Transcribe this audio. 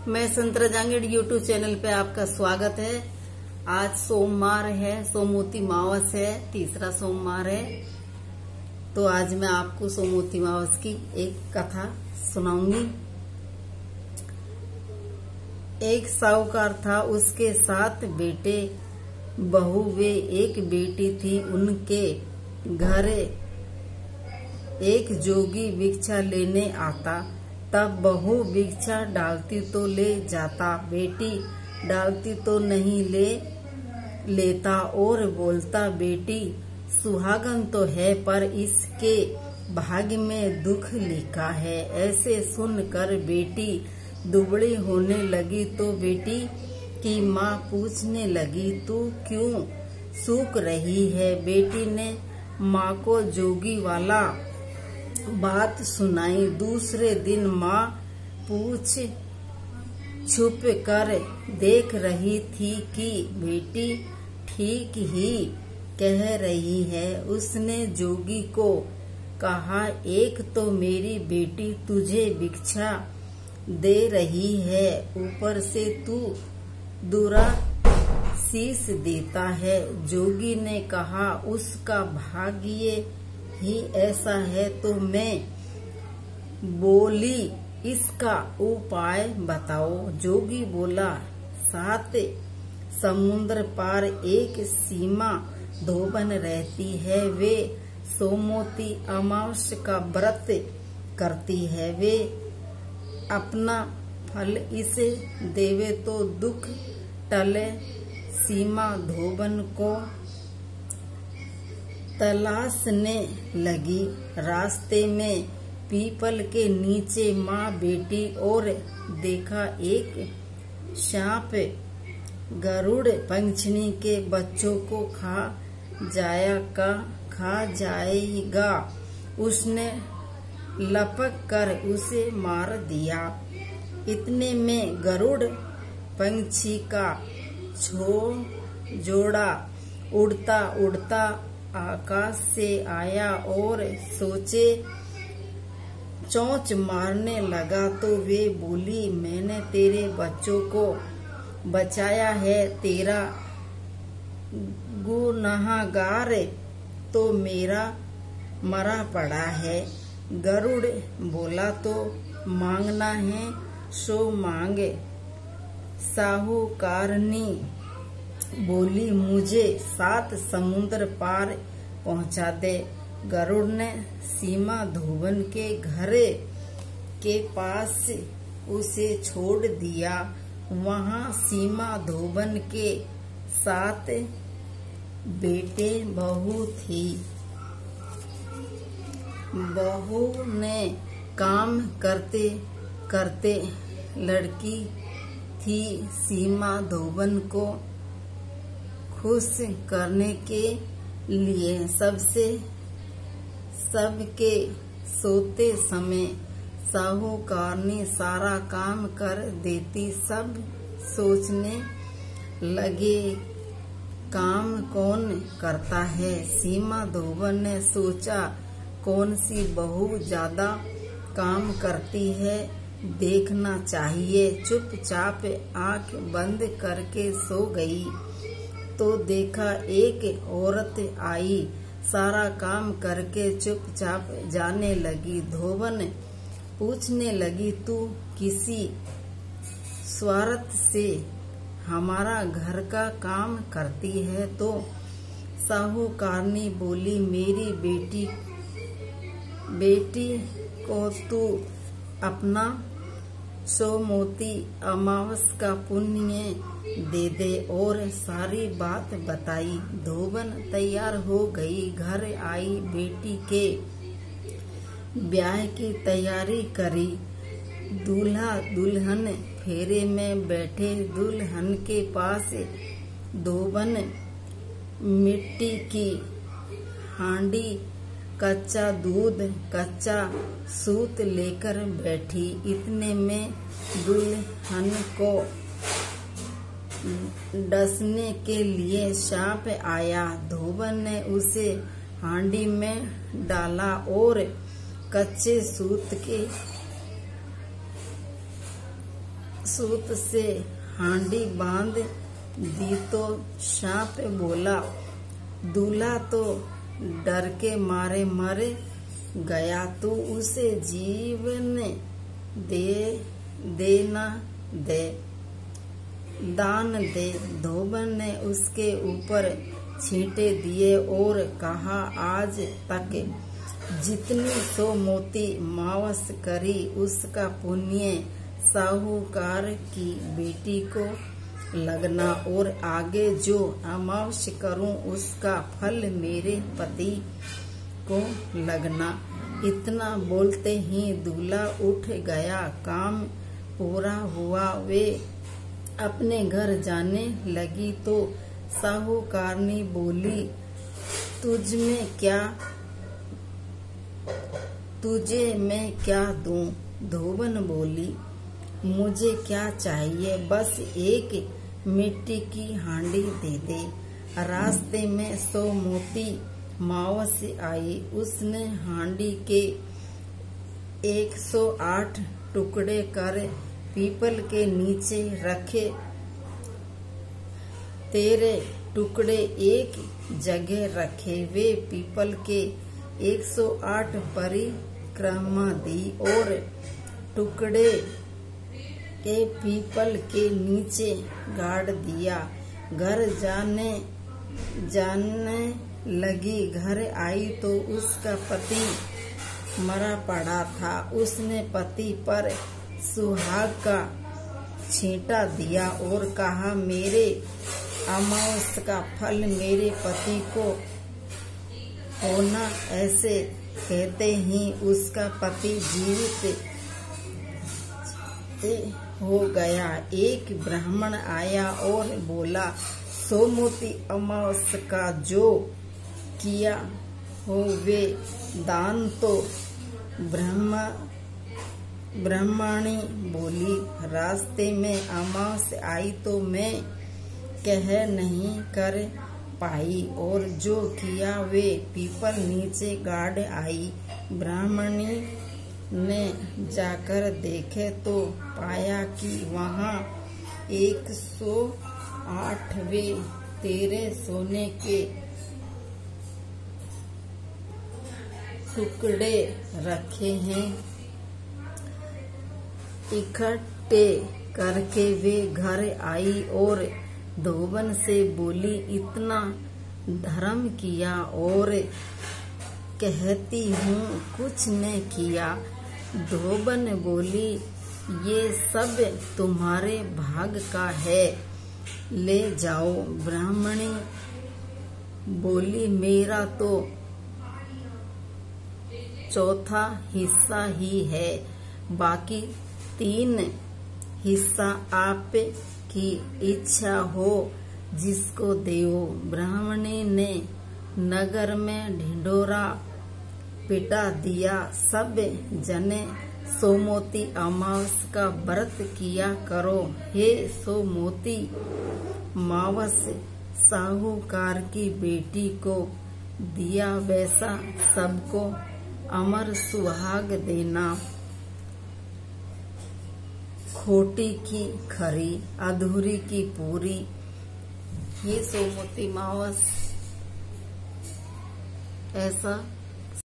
मैं संतरा Jangid YouTube channel पे आपका स्वागत है। आज सोमवार है, सोमवती मावस है, तीसरा सोमवार है। तो आज मैं आपको सोमवती मावस की एक कथा सुनाऊंगी। एक साहूकार था, उसके 7 बेटे बहू वे एक बेटी थी। उनके घर एक जोगी भिक्षा लेने आता। तब बहू भिक्षा डालती तो ले जाता, बेटी डालती तो नहीं लेता और बोलता, बेटी सुहागन तो है पर इसके भाग्य में दुख लिखा है। ऐसे सुनकर बेटी दुबड़ी होने लगी तो बेटी की माँ पूछने लगी, तू क्यों सूख रही है? बेटी ने माँ को जोगी वाला बात सुनाई। दूसरे दिन माँ पूछ छुप कर देख रही थी कि बेटी ठीक ही कह रही है। उसने जोगी को कहा, एक तो मेरी बेटी तुझे भिक्षा दे रही है, ऊपर से तू दूरा शीश देता है। जोगी ने कहा, उसका भाग्य ही ऐसा है। तो मैं बोली, इसका उपाय बताओ। जोगी बोला, 7 समुद्र पार एक सीमा धोबन रहती है। वे सोमवती अमावस्या का व्रत करती है। वे अपना फल इसे देवे तो दुख टले। सीमा धोबन को तलाशने लगी। रास्ते में पीपल के नीचे माँ बेटी और देखा एक सांप गरुड़ पंछी के बच्चों को खा जाएगा। उसने लपक कर उसे मार दिया। इतने में गरुड़ पंछी का जोड़ा उड़ता उड़ता आकाश से आया और सोचे चोंच मारने लगा। तो वे बोली, मैंने तेरे बच्चों को बचाया है, तेरा गुनहगार तो मेरा मरा पड़ा है। गरुड़ बोला, तो मांगना है सो मांगे। साहूकारनी बोली, मुझे 7 समुद्र पार पहुंचा दे। गरुड़ ने सीमा धोबन के घर के पास उसे छोड़ दिया। वहां सीमा धोबन के 7 बेटे बहू थी। बहू ने काम करते करते लड़की थी। सीमा धोबन को खुश करने के लिए सबके सोते समय साहूकारनी सारा काम कर देती। सब सोचने लगे, काम कौन करता है? सीमा धोबन ने सोचा, कौन सी बहू ज्यादा काम करती है, देखना चाहिए। चुपचाप आंख बंद करके सो गई तो देखा एक औरत आई, सारा काम करके चुपचाप जाने लगी। धोबन पूछने लगी, तू किसी स्वार्थ से हमारा घर का काम करती है? तो साहूकारनी बोली, मेरी बेटी को तू अपना सोमवती अमावस्या का पुण्य दे दे। और सारी बात बताई। धोबन तैयार हो गई, घर आई, बेटी के ब्याह की तैयारी करी। दूल्हा दुल्हन फेरे में बैठे। दुल्हन के पास धोबन मिट्टी की हांडी, कच्चा दूध, कच्चा सूत लेकर बैठी। इतने में दुल्हन को डसने के लिए सांप आया। धोबन ने उसे हांडी में डाला और कच्चे सूत के सूत से हांडी बांध दी तो सांप बोला। दूल्हा तो डर के मारे मर गया। तू उसे जीवन दे न दे, दान दे। धोबन ने उसके ऊपर छींटे दिए और कहा, आज तक जितनी सो मोती मावस करी उसका पुण्य साहूकार की बेटी को लगना, और आगे जो अमावस करूं उसका फल मेरे पति को लगना। इतना बोलते ही दूल्हा उठ गया। काम पूरा हुआ। वे अपने घर जाने लगी तो साहूकारनी बोली, तुझे मैं क्या दूं? धोबन बोली, मुझे क्या चाहिए, बस एक मिट्टी की हांडी दे दे। रास्ते में 100 मोती मावस आई। उसने हांडी के 108 टुकड़े कर पीपल के नीचे रखे। तेरे टुकड़े एक जगह रखे। वे पीपल के 108 परिक्रमा दी और टुकड़े के पीपल के नीचे गाड़ दिया। घर जाने लगी। घर आई तो उसका पति मरा पड़ा था। उसने पति पर सुहाग का छींटा दिया और कहा, मेरे अमावस का फल मेरे पति को होना। ऐसे कहते ही उसका पति जीवित हो गया। एक ब्राह्मण आया और बोला, 100 मोती अमावस का जो किया हो वे दान। तो ब्राह्मणी बोली, रास्ते में अमावस आई तो मैं कह नहीं कर पाई, और जो किया वे पीपल नीचे गाड़ आई। ब्राह्मणी ने जाकर देखे तो पाया कि वहाँ 108 वे तेरे सोने के टुकड़े रखे हैं। इकट्ठे करके वे घर आई और धोबन से बोली, इतना धर्म किया और कहती हूँ कुछ न किया। धोबन बोली, ये सब तुम्हारे भाग का है, ले जाओ। ब्राह्मणी बोली, मेरा तो चौथा हिस्सा ही है, बाकी 3 हिस्सा आप की इच्छा हो जिसको देओ। ब्राह्मणी ने नगर में ढिंढोरा पिटा दिया। सब जने 100 मोती अमावस का व्रत किया करो। हे 100 मोती मावस साहूकार की बेटी को दिया वैसा सबको अमर सुहाग देना। खोटी की खरी, अधूरी की पूरी। ये 100 मोती मावस ऐसा